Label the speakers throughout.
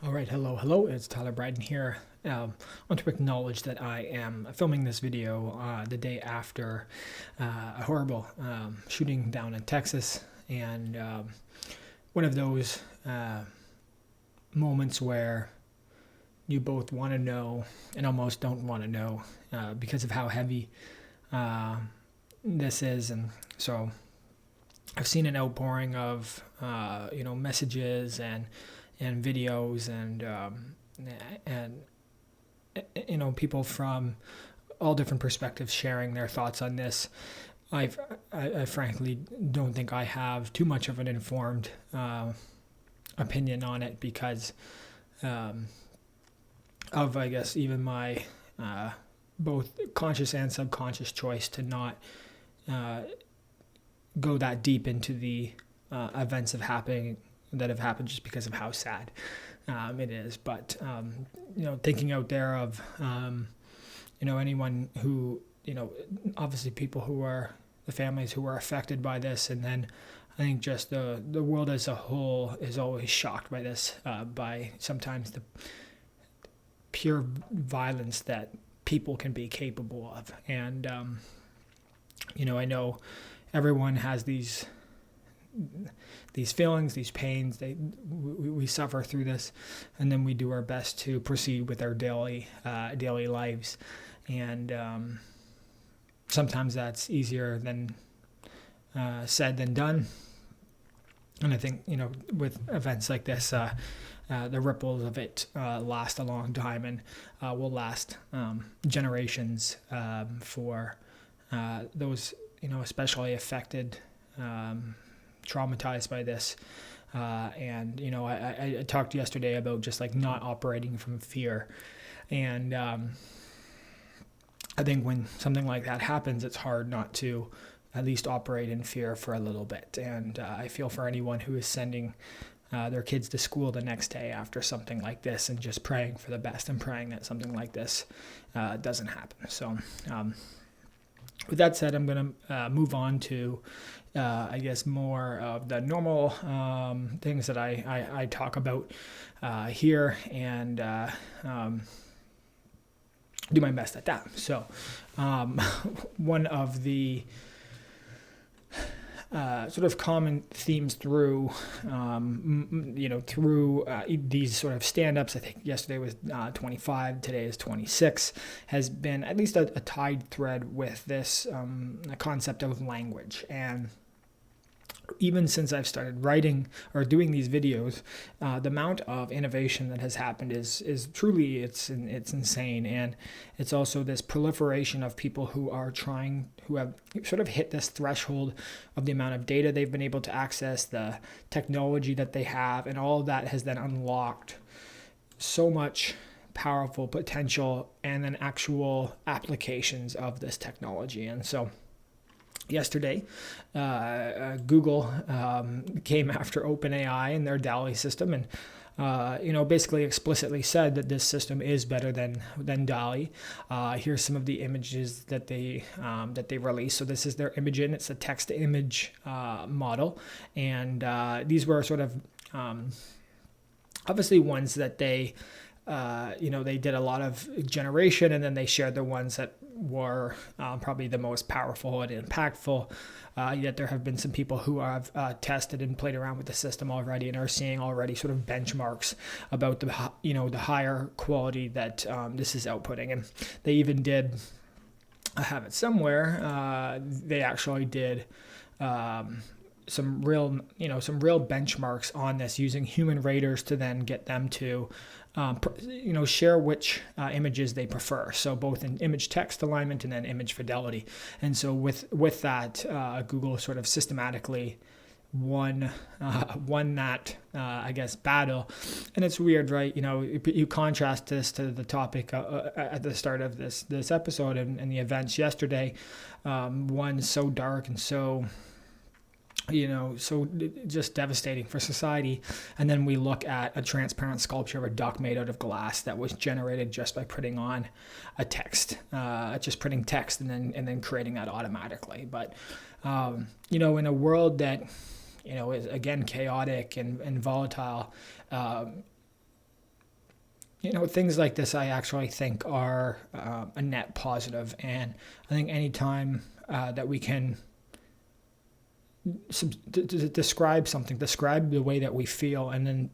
Speaker 1: All right, hello, it's 𝗏𝗏 here. I want to acknowledge that I am filming this video the day after a horrible shooting down in Texas, and one of those moments where you both want to know and almost don't want to know because of how heavy this is. And so I've seen an outpouring of messages and videos and people from all different perspectives sharing their thoughts on this. I frankly don't think I have too much of an informed opinion on it because of, I guess, even my both conscious and subconscious choice to not go that deep into the events that have happened just because of how sad it is. But thinking out there of anyone who, obviously people who are the families who are affected by this, and then I think just the world as a whole is always shocked by this, by sometimes the pure violence that people can be capable of. And I know everyone has these feelings, these pains. We suffer through this, and then we do our best to proceed with our daily lives. And sometimes that's easier than said than done. And I think with events like this, the ripples of it last a long time and will last generations for those especially affected, traumatized by this. And I talked yesterday about just like not operating from fear, and I think when something like that happens, it's hard not to at least operate in fear for a little bit. And I feel for anyone who is sending their kids to school the next day after something like this, and just praying for the best and praying that something like this doesn't happen. So with that said, I'm going to move on to I guess more of the normal things that I talk about here, and do my best at that. So one of the sort of common themes through these sort of stand-ups, I think yesterday was 25, today is 26, has been at least a tied thread with this concept of language. And even since I've started writing or doing these videos, the amount of innovation that has happened is truly, it's insane. And it's also this proliferation of people who have sort of hit this threshold of the amount of data they've been able to access, the technology that they have, and all of that has then unlocked so much powerful potential and then actual applications of this technology. And so yesterday, Google came after OpenAI and their DALL-E system, and basically explicitly said that this system is better than DALL-E. Here's some of the images that they released. So this is their Imagen. It's a text-to-image model, and these were sort of obviously ones that they did a lot of generation, and then they shared the ones that were probably the most powerful and impactful. Yet there have been some people who have tested and played around with the system already and are seeing already sort of benchmarks about the higher quality that this is outputting. And they even did, I have it somewhere, they actually did some real benchmarks on this using human raters to then get them to share which images they prefer. So both in image text alignment and then image fidelity. And so with that, Google sort of systematically won that I guess battle. And it's weird, right? You contrast this to the topic at the start of this episode and the events yesterday. One so dark and so so just devastating for society. And then we look at a transparent sculpture of a duck made out of glass that was generated just by putting on a text, just putting text and then creating that automatically. But, in a world that, is again chaotic and volatile, things like this I actually think are a net positive. And I think anytime that we can describe something, describe the way that we feel, and then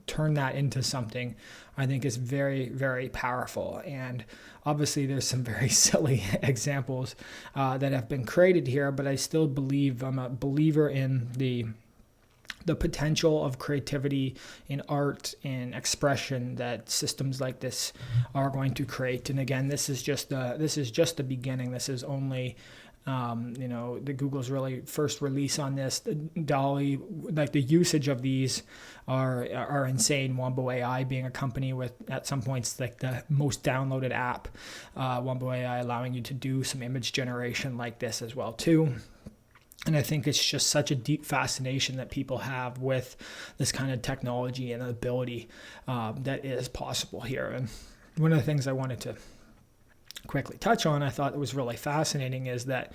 Speaker 1: turn that into something, I think is very, very powerful. And obviously there's some very silly examples that have been created here, but I still believe, I'm a believer in the potential of creativity in art and expression that systems like this are going to create. And again, this is just the beginning. This is only the Google's really first release on this. The DALL-E, like the usage of these are insane. 𝗦𝗶𝗴𝘆 being a company with, at some points, like the most downloaded app. 𝗦𝗶𝗴𝘆 allowing you to do some image generation like this as well too. And I think it's just such a deep fascination that people have with this kind of technology and ability that is possible here. And one of the things I wanted to quickly touch on, I thought it was really fascinating, is that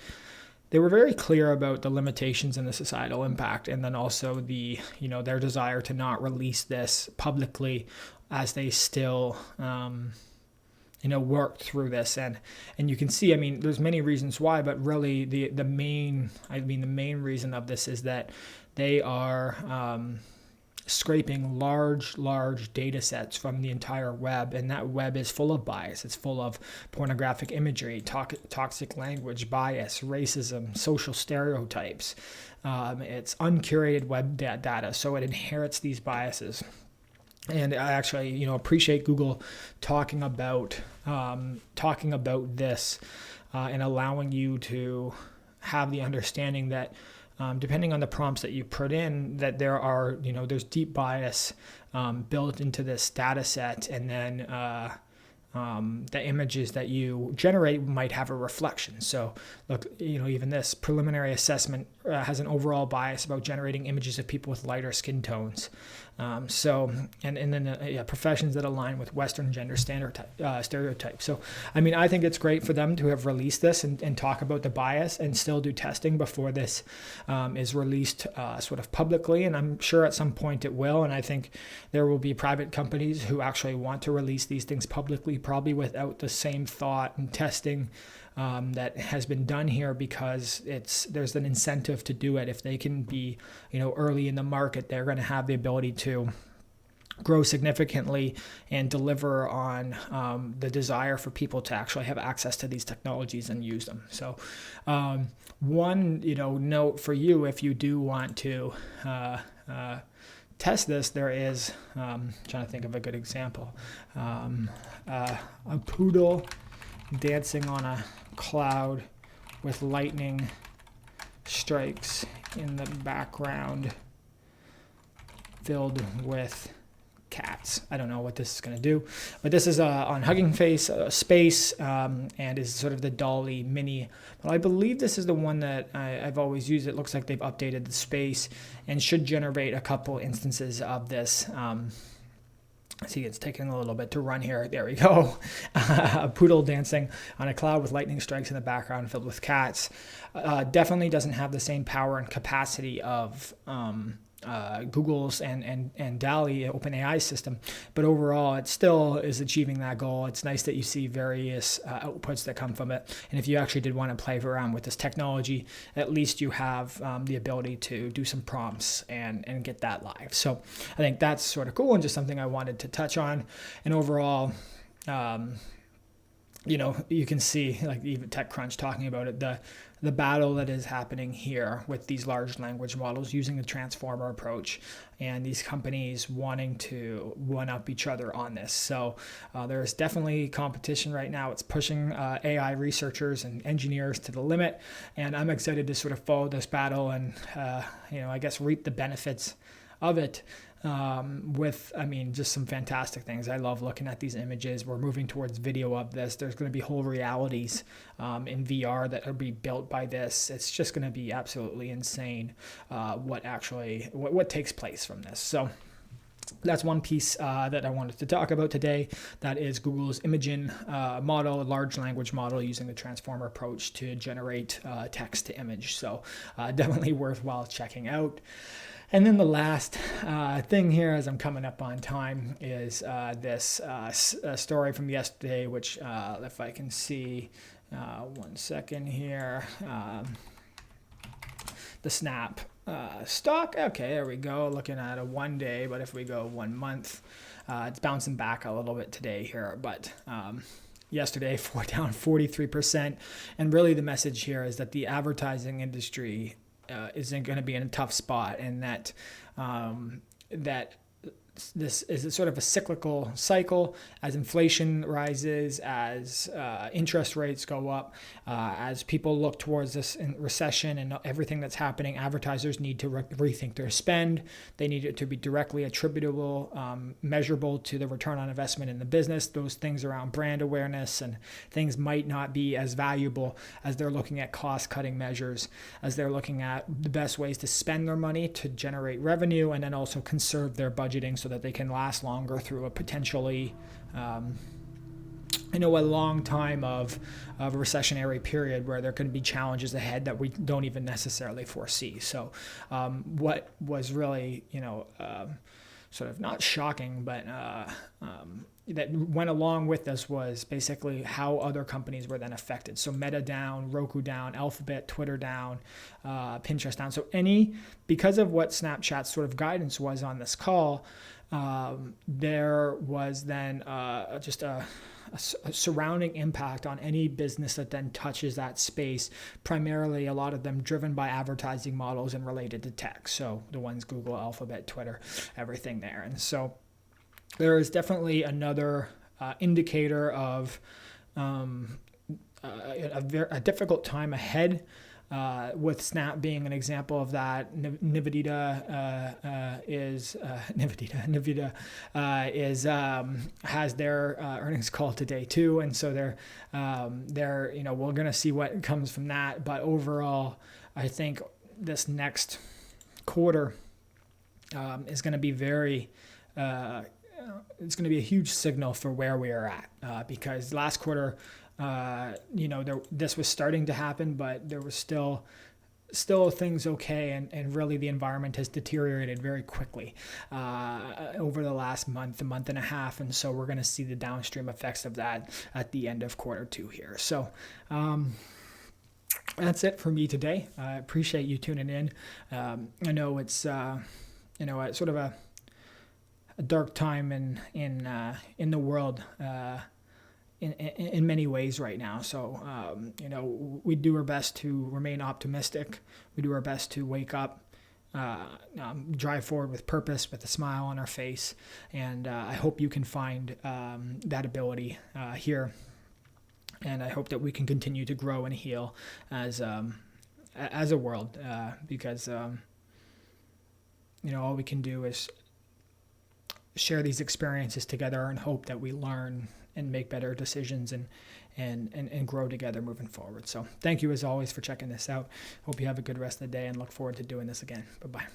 Speaker 1: they were very clear about the limitations and the societal impact, and then also the, their desire to not release this publicly as they still worked through this. And you can see, there's many reasons why, but really the main reason of this is that they are scraping large data sets from the entire web, and that web is full of bias. It's full of pornographic imagery, toxic language, bias, racism, social stereotypes. It's uncurated web data, so it inherits these biases. And I actually, appreciate Google talking about this and allowing you to have the understanding that depending on the prompts that you put in, that there are, there's deep bias built into this data set, and then the images that you generate might have a reflection. So look, even this preliminary assessment has an overall bias about generating images of people with lighter skin tones. And then professions that align with Western gender stereotypes. So, I think it's great for them to have released this and talk about the bias and still do testing before this is released sort of publicly. And I'm sure at some point it will. And I think there will be private companies who actually want to release these things publicly, probably without the same thought and testing that has been done here, because there's an incentive to do it. If they can be, early in the market, they're going to have the ability to grow significantly and deliver on the desire for people to actually have access to these technologies and use them. So one, note for you, if you do want to test this, there is, I'm trying to think of a good example, a poodle dancing on a cloud with lightning strikes in the background filled with cats. I don't know what this is going to do, but this is on Hugging Face Space and is sort of the DALL-E mini. Well, I believe this is the one that I've always used. It looks like they've updated the space and should generate a couple instances of this. See, it's taking a little bit to run here. There we go. A poodle dancing on a cloud with lightning strikes in the background filled with cats. Definitely doesn't have the same power and capacity of Google's and DALL-E, OpenAI system, but overall it still is achieving that goal. It's nice that you see various outputs that come from it, and if you actually did want to play around with this technology, at least you have the ability to do some prompts and get that live. So I think that's sort of cool and just something I wanted to touch on. And overall, you can see, like even TechCrunch talking about it, the battle that is happening here with these large language models using the transformer approach, and these companies wanting to one-up each other on this. So there's definitely competition right now. It's pushing AI researchers and engineers to the limit, and I'm excited to sort of follow this battle and, I guess reap the benefits of it. With, just some fantastic things. I love looking at these images. We're moving towards video of this. There's going to be whole realities in VR that will be built by this. It's just going to be absolutely insane what takes place from this. So that's one piece that I wanted to talk about today. That is Google's Imagen model, a large language model using the transformer approach to generate text to image. So definitely worthwhile checking out. And then the last thing here, as I'm coming up on time, is this story from yesterday, which if I can see, 1 second here, the Snap stock. Okay, there we go. Looking at a 1 day, but if we go 1 month, it's bouncing back a little bit today here, but yesterday down 43%. And really the message here is that the advertising industry isn't going to be in a tough spot, and that this is sort of a cyclical cycle. As inflation rises, as interest rates go up, as people look towards this recession and everything that's happening, advertisers need to rethink their spend. They need it to be directly attributable, measurable to the return on investment in the business. Those things around brand awareness and things might not be as valuable as they're looking at cost-cutting measures, as they're looking at the best ways to spend their money to generate revenue and then also conserve their budgeting so that they can last longer through a potentially, a long time of a recessionary period where there could be challenges ahead that we don't even necessarily foresee. So what was really, sort of not shocking, but that went along with this was basically how other companies were then affected. So Meta down, Roku down, Alphabet, Twitter down, Pinterest down. So because of what Snapchat's sort of guidance was on this call, there was then just a surrounding impact on any business that then touches that space, primarily a lot of them driven by advertising models and related to tech. So the ones Google, Alphabet, Twitter, everything there. And so there is definitely another indicator of a difficult time ahead, with Snap being an example of that. NVIDIA has their earnings call today too, and so they're we're going to see what comes from that. But overall, I think this next quarter is going to be it's going to be a huge signal for where we are at, because last quarter, this was starting to happen, but there was still things okay, and really the environment has deteriorated very quickly over the last month and a half, and so we're going to see the downstream effects of that at the end of Q2 here. So that's it for me today. I appreciate you tuning in. I know it's sort of a dark time in the world in many ways right now. So we do our best to remain optimistic. We do our best to wake up, drive forward with purpose, with a smile on our face, and I hope you can find that ability here. And I hope that we can continue to grow and heal as a world, because all we can do is share these experiences together and hope that we learn and make better decisions and grow together moving forward. So thank you as always for checking this out. Hope you have a good rest of the day and look forward to doing this again. Bye-bye.